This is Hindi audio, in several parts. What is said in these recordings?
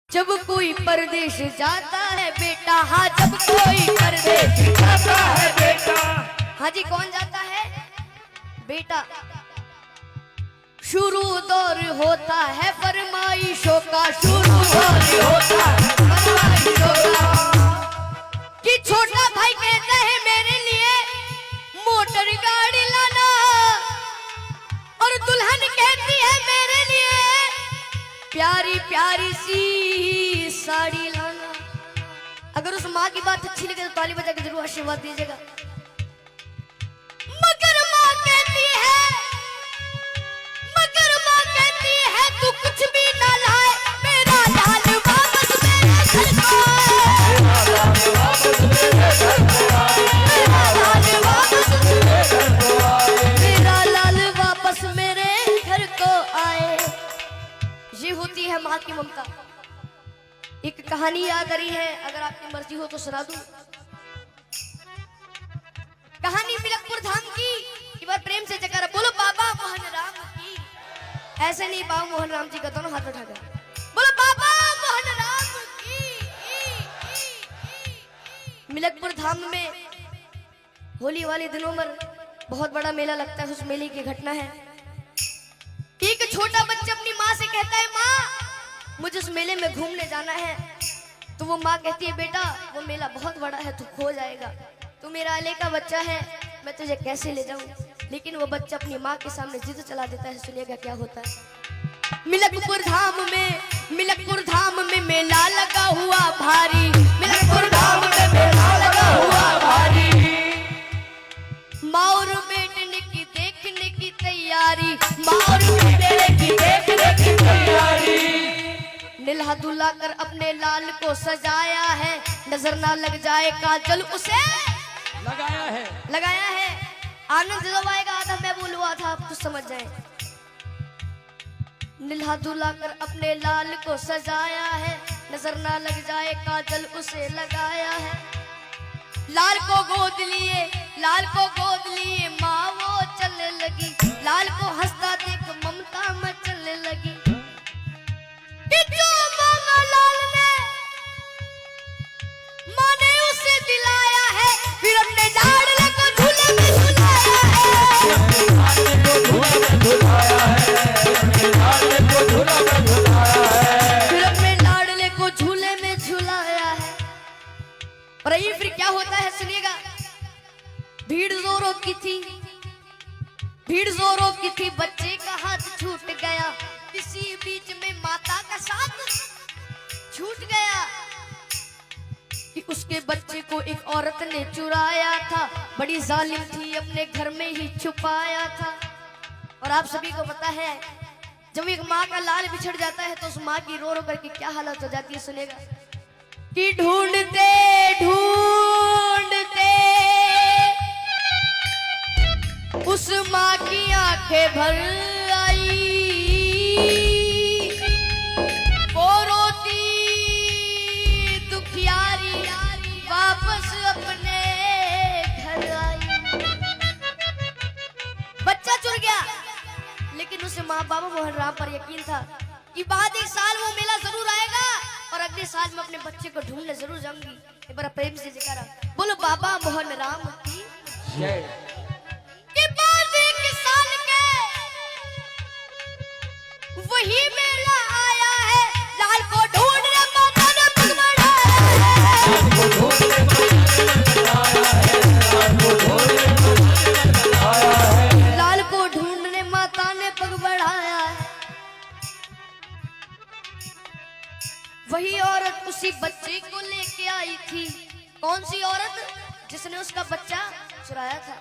जब कोई परदेश जाता है बेटा, हाँ जब कोई परदेश जाता है बेटा, हाँ जी कौन जाता है बेटा। शुरू दौर होता है फरमाइशों का, शुरू दौर होता है फरमाइशों का, कि छोटा भाई कहता है मेरे लिए मोटर गाड़ी लाना, और दुल्हन कहती है मेरे लिए प्यारी प्यारी सी साड़ी लाना। अगर उस माँ की बात अच्छी लगे तो ताली बजा के जरूर आशीर्वाद दीजिएगा। मगर माँ कहती है तू कुछ भी ना लाए, मेरा लाल वापस मेरे घर को आए, मेरा लाल वापस मेरे घर को आए, मेरा लाल वापस मेरे घर को आए। ये होती है माँ की ममता। एक कहानी याद आ रही है, अगर आपकी मर्जी हो तो सुना दूं। कहानी मिलकपुर धाम की। एक बार प्रेम से जयकारा बोलो बाबा मोहन राम की। ऐसे नहीं, बाबा मोहन राम जी का दोनों हाथ उठाकर बोलो बाबा मोहन राम की। मिलकपुर धाम में होली वाले दिनों में बहुत बड़ा मेला लगता है। उस मेले की घटना है, एक छोटा बच्चा अपनी माँ से कहता है माँ मुझे उस मेले में घूमने जाना है। तो वो माँ कहती है बेटा वो मेला बहुत बड़ा है, तू खो जाएगा, तू मेरा अले का बच्चा है, मैं तुझे कैसे ले जाऊं। लेकिन वो बच्चा अपनी माँ के सामने जिद चला देता है। सुनिएगा क्या होता है। मिलकपुर धाम में मेला लगा हुआ भारी, मिलकपुर धाम में मेला लगा हुआ भारी, माँ और बेटे की देखने की तैयारी, माँ और बेटे की देखने की तैयारी। निल्हा दुल्हा कर अपने लाल को सजाया है, नजर ना लग जाए काजल उसे लगाया है। आनंद जब आएगा आधा मैं बोलूआ था, आप कुछ समझ जाए। निल्हा दुल्हा कर अपने लाल को सजाया है, नजर ना लग जाए काजल उसे लगाया है। लाल को गोद लिए माँ वो चलने लगी, लाल को हंसता देख ममता मचलने लगी। कि जो मांगा लाल ने माँ ने उसे दिलाया है, फिर अपने लाडले को झूले में झुलाया है, फिर अपने लाडले को झूले में झुलाया है। और ये फिर क्या होता है सुनिएगा। भीड़ जोरों की थी, बच्चे का हाथ छूट गया, इसी बीच में माता का साथ छूट गया। कि उसके बच्चे को एक औरत ने चुराया था, बड़ी जालिम थी, अपने घर में ही छुपाया था। और आप सभी को पता है जब एक माँ का लाल बिछड़ जाता है तो उस माँ की रो रो करके क्या हालत हो जाती है। सुनेगा कि ढूंढते उस माँ की आंखें भर आई, वो रोती दुखियारी वापस अपने घर आई। बच्चा चुर गया, लेकिन उसे माँ बाबा मोहन राम पर यकीन था कि बाद एक साल वो मेला जरूर आएगा और अगले साल मैं अपने बच्चे को ढूंढने जरूर जाऊंगी। एक बार प्रेम से जयकारा बोलो बाबा मोहन राम की जय। बाद एक साल के वही मेला आया है, लाल को ढूंढने माता ने पग बढ़ाया है, लाल को ढूंढने माता ने पग बढ़ाया है। वही औरत उसी बच्चे को लेके आई थी। कौन सी औरत? जिसने उसका बच्चा चुराया था।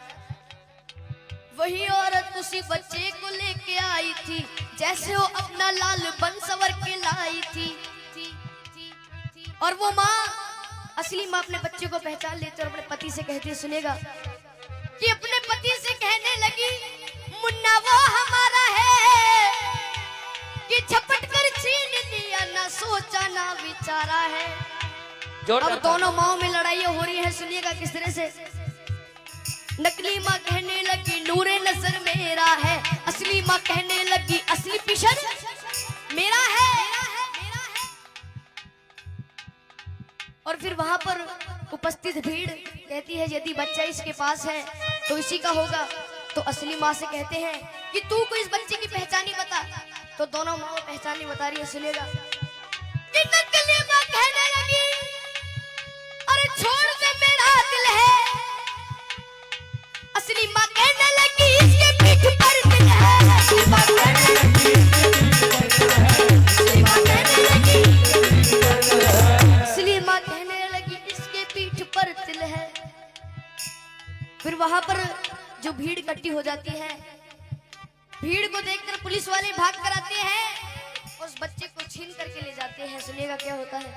वही औरत उसी बच्चे को लेके आई थी, जैसे वो अपना लाल बन सवर के लाई थी। और वो माँ, असली माँ अपने बच्चे को पहचान लेती और अपने पति से कहती है। सुनेगा कि अपने पति से कहने लगी मुन्ना वो हमारा है, कि झपट कर छीन लिया, ना सोचा ना विचारा है। अब दोनों माओ में लड़ाइयाँ हो रही है। सुनिएगा किस तरह से। नकली माँ कहने लगी नूरे नजर मेरा है, असली माँ कहने लगी असली पिशन मेरा है। और फिर वहां पर उपस्थित भीड़ कहती है यदि बच्चा इसके पास है तो इसी का होगा। तो असली माँ से कहते हैं कि तू को इस बच्चे की पहचान ही बता। तो दोनों माँ पहचान नहीं बता रही है। सुनेगा कि नकली माँ कहने लगी अरे छोड़ दे मेरा दिल है। असली माँ कहने लगी इसके पीठ पर दिल है। असली माँ कहने लगी इसके पीठ पर तिल है। फिर वहां पर जो भीड़ इकट्ठी हो जाती है, भीड़ को देखकर पुलिस वाले भाग कर आते हैं, उस बच्चे को छीन करके ले जाते हैं। सुनिएगा क्या होता है।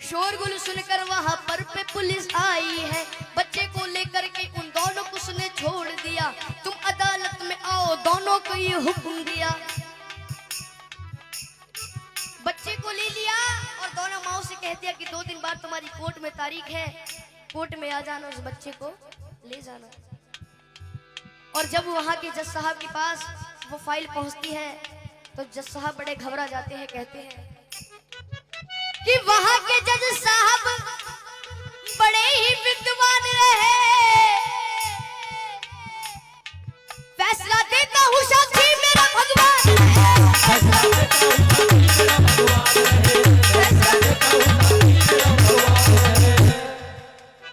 शोरगुल सुनकर वहां पर पे पुलिस आई है, बच्चे को लेकर के उन दोनों को उसने छोड़ दिया। तुम अदालत में आओ, दोनों को ये हुक्म दिया। बच्चे को ले लिया और दोनों माओ से कह दिया कि 2 दिन बाद तुम्हारी कोर्ट में तारीख है, कोर्ट में आ जाना, उस बच्चे को ले जाना। और जब वहां के जज साहब के पास वो फाइल पहुंचती है तो जज साहब बड़े घबरा जाते हैं। कहते हैं कि वहां के जज साहब बड़े ही विद्वान रहे, फैसला देता हूँ साक्षी मेरा भगवान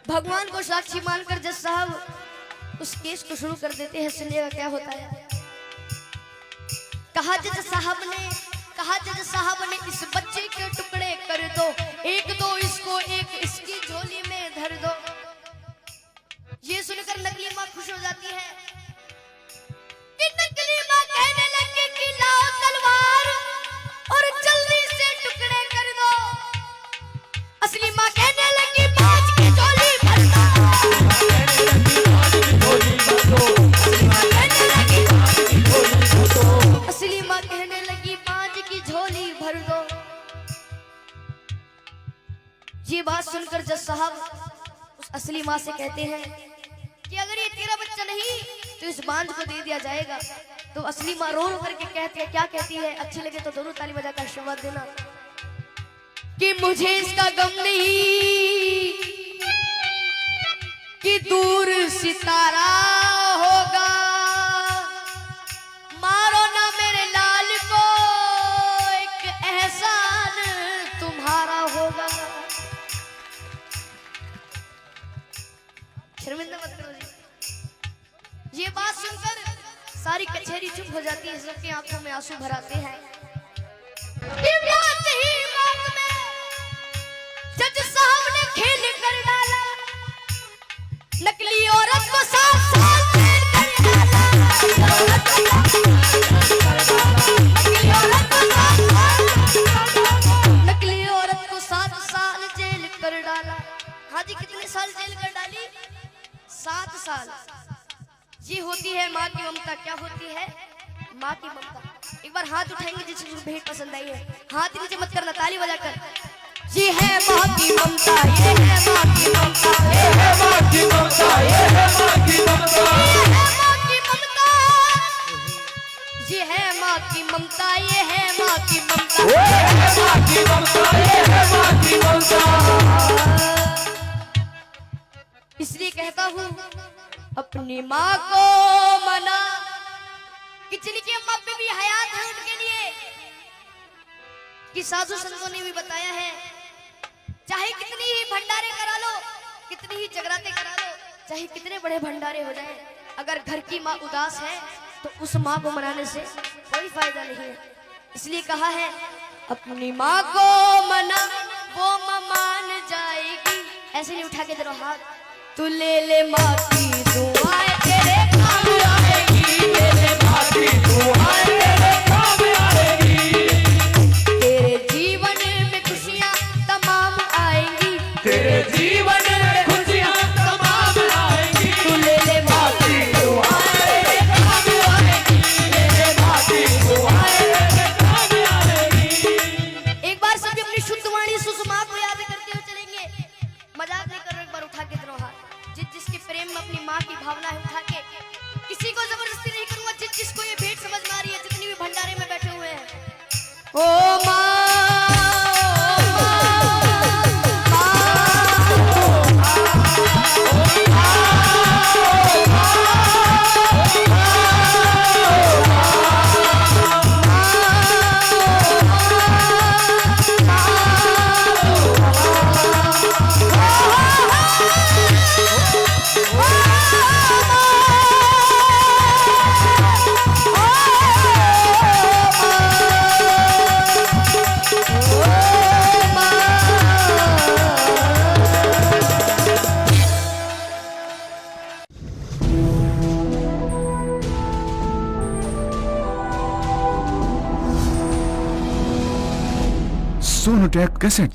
भगवान को साक्षी मानकर जज साहब उस केस को शुरू कर देते हैं। सुनिएगा क्या होता है। कहा जज साहब ने इस बच्चे के टुकड़े कर दो, एक दो इसको, एक इसकी झोली में धर दो। ये सुनकर नकली माँ खुश हो जाती है कि नकली माँ कहने लगी कि लाओ तलवार और जल्दी से टुकड़े कर दो। असली माँ कहने लगी बाज की झोली भर दो। असली माँ कहने लगी बाज की झोली भर दो। ये बात सुनकर जज साहब उस असली माँ से कहते हैं कि अगर ये तेरा बच्चा नहीं तो इस बांझ को दे दिया जाएगा। तो असली माँ रो रो करके कहती है, क्या कहती है, अच्छी लगे तो दोनों ताली बजाकर आशीर्वाद देना कि मुझे इसका गम नहीं कि दूर सितारा होगा, मारो ना मेरे लाल को, एक एहसान तुम्हारा होगा। शर्मिंदा मत करो जी। ये बात सुनकर सारी कचहरी चुप हो जाती है, सबकी आंखों में आंसू भर आते हैं। जज साहब ने खेल कर डाला, नकली औरत को 7 साल जेल कर डाला। नकली औरत को 7 साल जेल कर डाला। हाँ जी, कितने साल जेल कर डाली? 7 साल। ये होती है माँ की ममता। क्या होती है? माँ की ममता। एक बार हाथ उठाएंगे जिसको भेंट पसंद आई है, हाथ नीचे मत करना, ताली बजाकर। ये है माँ की ममता, ये है माँ की ममता, ये है माँ की ममता, ये है माँ की ममता, ये है माँ की ममता, ये है माँ की ममता, ये है माँ की ममता, ये है माँ की ममता, ये है माँ की ममता। इसलिए कहता हूँ अपनी माँ को मना कि जिनकी अम्मा पे भी हयात है उनके लिए, कि साधु संतों ने भी बताया है चाहे कितनी ही भंडारे करा लो, कितनी ही जगराते करा लो, चाहे कितने बड़े भंडारे हो जाए, अगर घर की माँ उदास है तो उस माँ को मनाने से कोई फायदा नहीं है। इसलिए कहा है अपनी माँ को मना, वो माँ मान जाएगी। ऐसे नहीं उठा के जरा हाथ, तू ले ले माँ की दुआएं तेरे काम आएगी, ले ले माँ की दुआएं तेरे काम आएगी। तेरे जीवन में खुशियाँ तमाम आएंगी, तेरे जीवन में खुशियाँ तमाम आएंगी। तू ले ले माँ की दुआएं तेरे काम आएगी, ले ले माँ की दुआएं तेरे काम आएगी। एक बार सभी अपनी शुद्ध वाणी सुषमा को याद करते हुए चलेंगे। मजाक नहीं कर रहे, एक बार उठा के दोनों हाथ। जिसके प्रेम में अपनी माँ की भावना है उठा के, किसी को जबरदस्ती नहीं करूंगा। जिसको ये भेंट समझ में आ रही है, जितनी भी भंडारे में बैठे हुए हैं, ओ माँ सोनोटेक कैसेट।